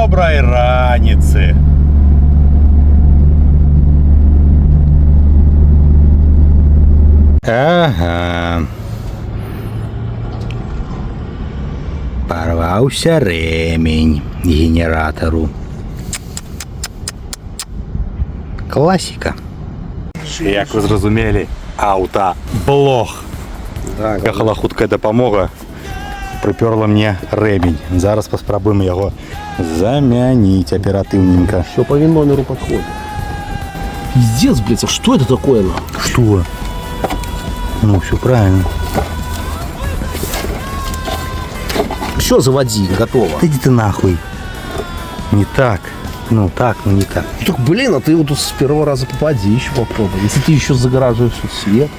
Доброй раницы. Ага. Порвался ремень генератору. Классика. Як ви зрозуміли, автоблог. Да, Ехала хутка допомога. Приперла мне ремень. Зараз поспробуем его заменить оперативненько. все по номеру подходит. Пиздец, блядь, а что это такое? Что? Ну, все правильно. Все, заводи, готово. Да иди ты нахуй. Не так. Ну так, но не так. Так, блин, а ты вот с первого раза попади, еще попробуй. Если ты еще загораживаешь свет.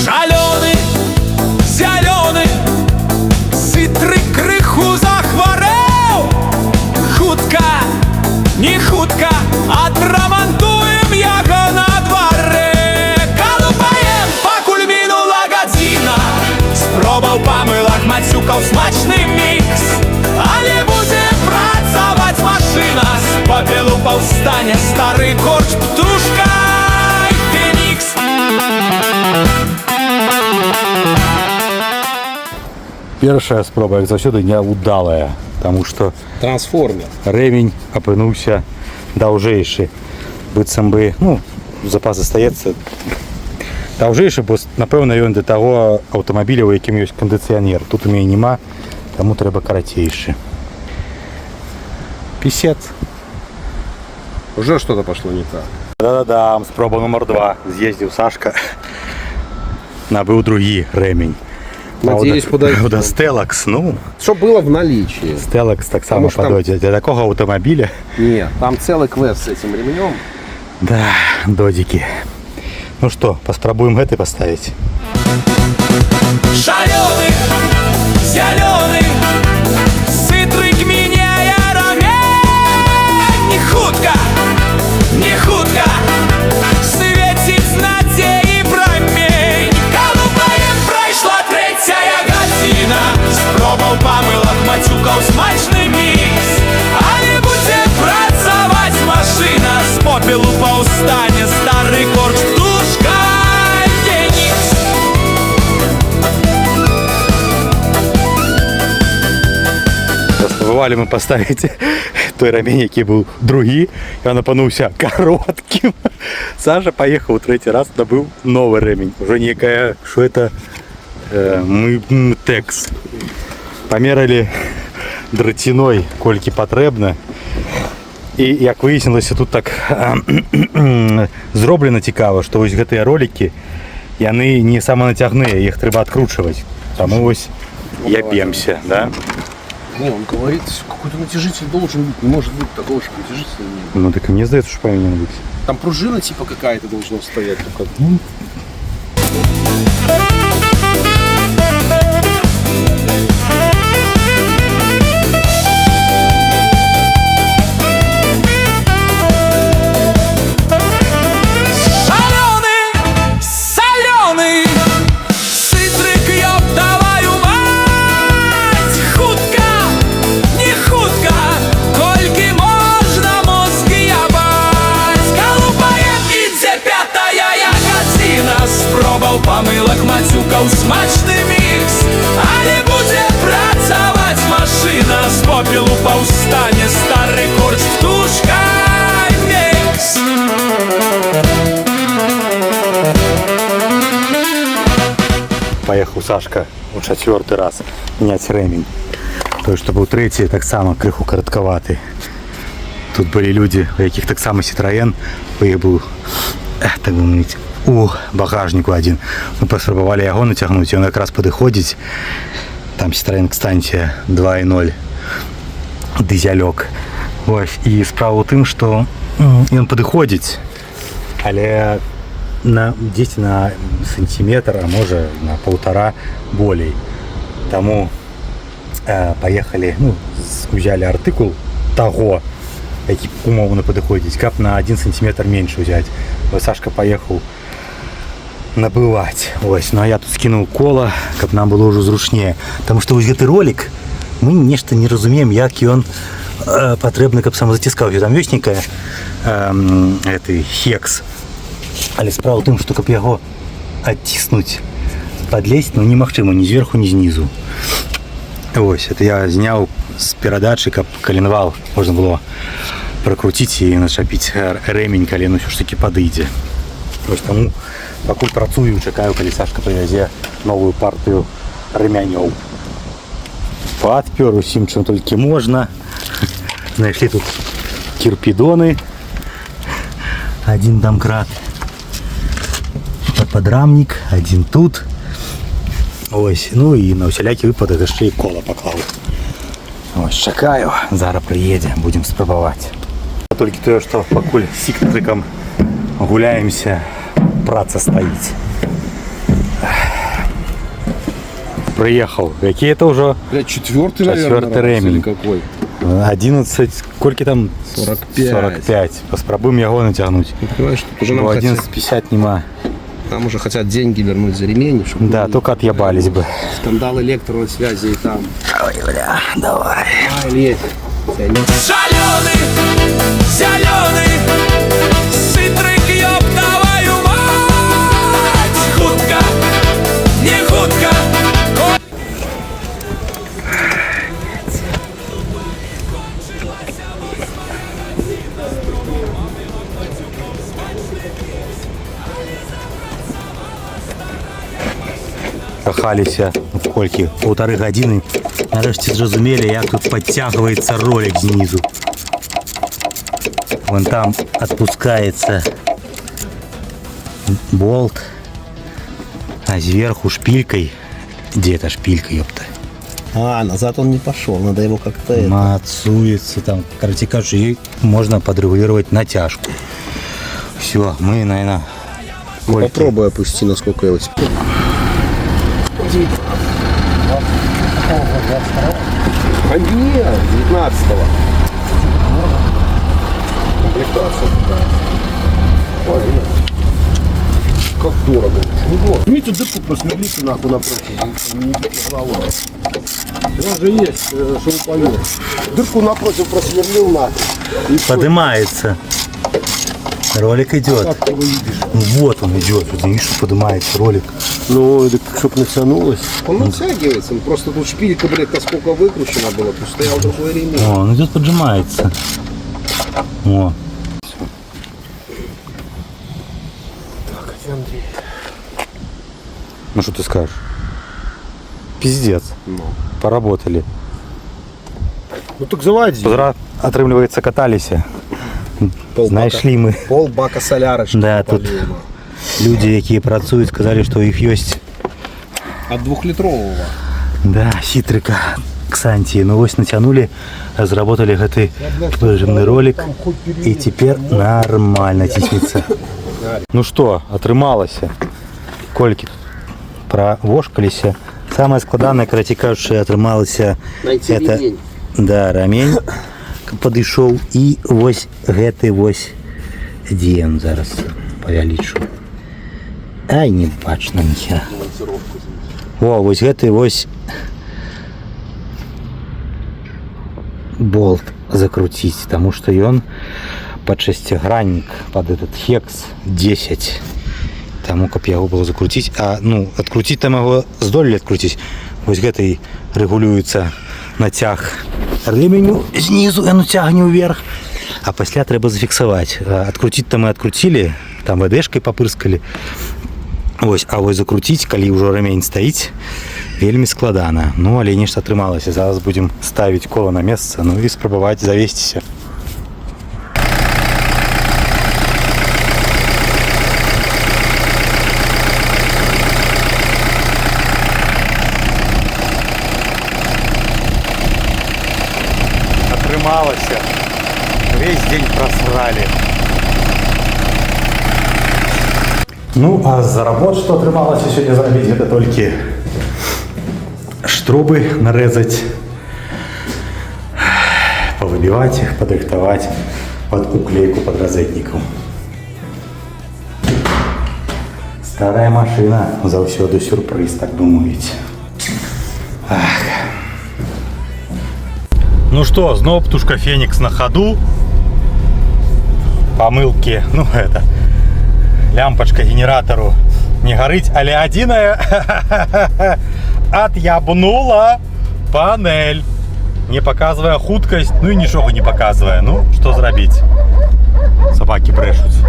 Шаленый, зеленый, цитры крыху захворел. Хутка, не хутка, отремонтуем яго на дворе. Колупаем, покуль минула година. Спробовал помылок, мацюкал смачный микс. Але будем працаваць машина. С попелу повстане старый корч птушка и феникс. Першая спроба, як заўсёды, няўдалая, тому что Трансформер. ремень апынуўся даўжэйшы. Быццам бы, ну, запас застаецца даўжэйшы, бо, напэўна, ён для таго аўтамабіля, у якім ёсць кандыцыянер. Тут у мяне няма, таму трэба карацейшы. Пісец. Уже что-то пошло не так. Да-да-да, спроба номер 2. З'ездзіў Сашка, набыў другі ремень. Надеюсь, подойдет. Правда, Стелакс, ну, Что было в наличии? Стелакс так само Потому что там- падойдзе. Для такого аўтамабіля, Нет, там целый квест с этим ремнем. да, додзікі. Ну что, паспрабуем гэты паставіць. Шаленый, зеленый, цитрик меняя рамень. Не хутка, не хутка, светит надеи промень. Колупаем, пройшла третья година. Спробовал помылок, матюкал смачный микс. Але будем працаваць машина. С попелу повстане старый корч птушка феникс. Спробували ми поставити той ремень, який був другий, і він опинився коротким. Саша поїхав у третій раз, набив новий ремень. Уже некая, що це, текс. Померили дротяной, кольки потрібно. І як вияснилося, тут так зроблено цікаво, що ось ці ролики, вони не самонатягні, їх треба відкручувати. Тому ось я б'ємся, да? Не, он говорит, какой-то натяжитель должен быть. Не может быть такого, что натяжителя нет. Ну так мені здається, що повинен бути. Там пружина типа какая-то должна стоять. Только... Шаленый, соленый, цитрик, ёб твою мать. Хутка, не хутка, кольки можно мозг ябать. Колупаем, идзе пятая година. Спробовал помылок, матюкал смачный микс. Але будем працаваць машина. С попелу повстане старый корч птушка феникс. Поехал Сашка у четвертый раз менять ремень. Той, что был третий, так само крыху коротковатый. Тут были люди, у яких так само Citroen, у іх був, так би мовити, у багажнику один. Ми поспробували його натягнути, він якраз підходить. Там Citroen Xtantia 2.0 дизельок. Ось, і справа в тим, що він підходить, але десь на сантиметр, а може на полтора болей. Тому поїхали, ну, взяли артикул того, який умовно підходить, кап на 1 сантиметр менше взяти. Ось Сашка поїхав набывать. Ось, ну а я тут скинул кола, каб нам было уже зручнее. Потому что вось гэты ролик, мы нешта не разумеем, як ён патрэбны, каб самозаціскаў. Там ёсць некая гэты хекс. Але справа ў тым, што каб яго адціснуць, падлезть, ну немагчыма ні зверху, ні знізу. Ось, это я зняў з перадачы, каб каленвал можна было прокрутіць і начапіць рэмень, калі ну ўсё ж такі падыдзе. Вось таму пакуль працую, чакаю, калі Сашка прывязе новую партыю рэмянёў. Падпёр усім, чым толькі можна. Знайшлі тут кірпідоны. Адзін дамкрат. Падрамнік, адзін тут. Ось, ну і на усялякі выпадак яшчэ і кола паклаў. Ось, чакаю, зараз прыедзе, будзем спрабаваць. Толькі тое, што пакуль з сіктрыкам гуляемся, праца стаіць. Приехал. Какие это уже? Блядь, четвертый, наверное, Четвертый ремень. Какой? 11, сколько там? 45. 45. Поспробуем его натянуть. Ну, понимаешь, тут уже нам 11.50 нема. Там уже хотят деньги вернуть за ремень. Чтобы Да, только отъебались бы. Скандал электронной связи и там. Ой, бля, давай. Ай, лезь. Шаленый, зеленый, ситрик, ёб твою мать. Хутка, не хутка. Кахаліся колькі? 1,5 гадзіны. Нарэшце зразумелі, як тут подтягивается ролик снизу. Вон там отпускается болт, а сверху шпилькой. Где эта шпилька, ёпта? А, назад он не пошел, надо его как-то... Мацуется там. Короче, кажется, ей можно подрегулировать натяжку. Все, мы, наверное... Попробуй опусти, насколько я успел. А нет, 19-го. Комплектация такая. Ой, как дорого. Возьмите дырку, просверлите нахуй напротив. Не бейте головой. У нас же есть шуруповерт. Дырку напротив просверлил нахуй. Поднимается. Ролик идет. Как ты его видишь? Вот он идет. Вот видишь, что поднимается ролик. Ну, это чтоб натянулось. Он натягивается, просто тут шпилька, блядь, насколько выкручена была, тут стоял другой ремень. О, он идет, поджимается. О. Так, а Андрей? Ну что ты скажешь? Пиздец. Ну. Поработали. Ну так заводи. Позра, отрывливается, катались. Знайшли мы. Полбака солярочки. Да, тут люди, якія працуюць, сказали, что у их есть. От 2-литрового. Да, хитрика Ксантии. Ну вот натянули, разработали гэты выжимный ролик. И теперь нормально теснится. Ну что, атрымалася. Колькі провошкаліся. Самое складанае, короче, кажучы, атрымалася Найти это, ремень. да, рамень падышоў і вось гэты вось дзе ён зараз павялічу. Ай, не бачна ніхера. О, вось гэты вось болт закруціць, таму што ён пад шасціграннік, пад этот хекс 10. Таму каб яго было закруціць, а ну адкруціць там яго здолелі адкруціць. Вось гэтай рэгулюецца нацяг рэменю знізу, яно цягне ўверх, а пасля трэба зафіксаваць. Адкруціць там мы адкруцілі, там ВДшкай папырскалі. Вось, а вось закруціць, калі ўжо рамень стаіць, вельмі складана. Ну, але нешта атрымалася. Зараз будзем ставіць кола на месца, ну і спрабаваць завесціся. Атрымалася. Весь день просрали. Ну, а за работ, что атрымалася сегодня зрабіць, это только штрубы нарезать, повыбивать их, подрыхтовать под уклейку под розетником. Старая машина, заўсёды сюрприз, так бы мовить. Ах. Ну что, снова птушка Феникс на ходу. Помылки, ну это, лямпочка генератору не горить, але адзіная отъябнула панель, не показывая хуткость, ну и ничего не показывая. Ну, что зрабіць? Собаки брэшуць.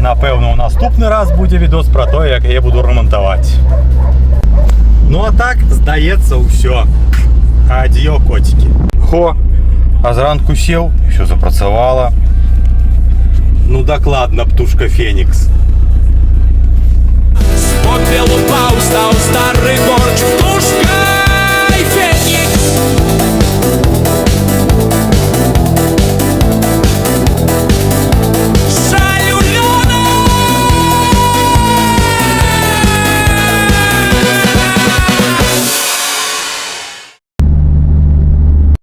Напэўна, у наступны раз будзе відос про то, як я буду ремонтаваць. Ну а так, здаецца, ўсё. Адзіё, котики. Хо, а зранку сеў, все запрацавала. Ну дакладна, птушка Феникс.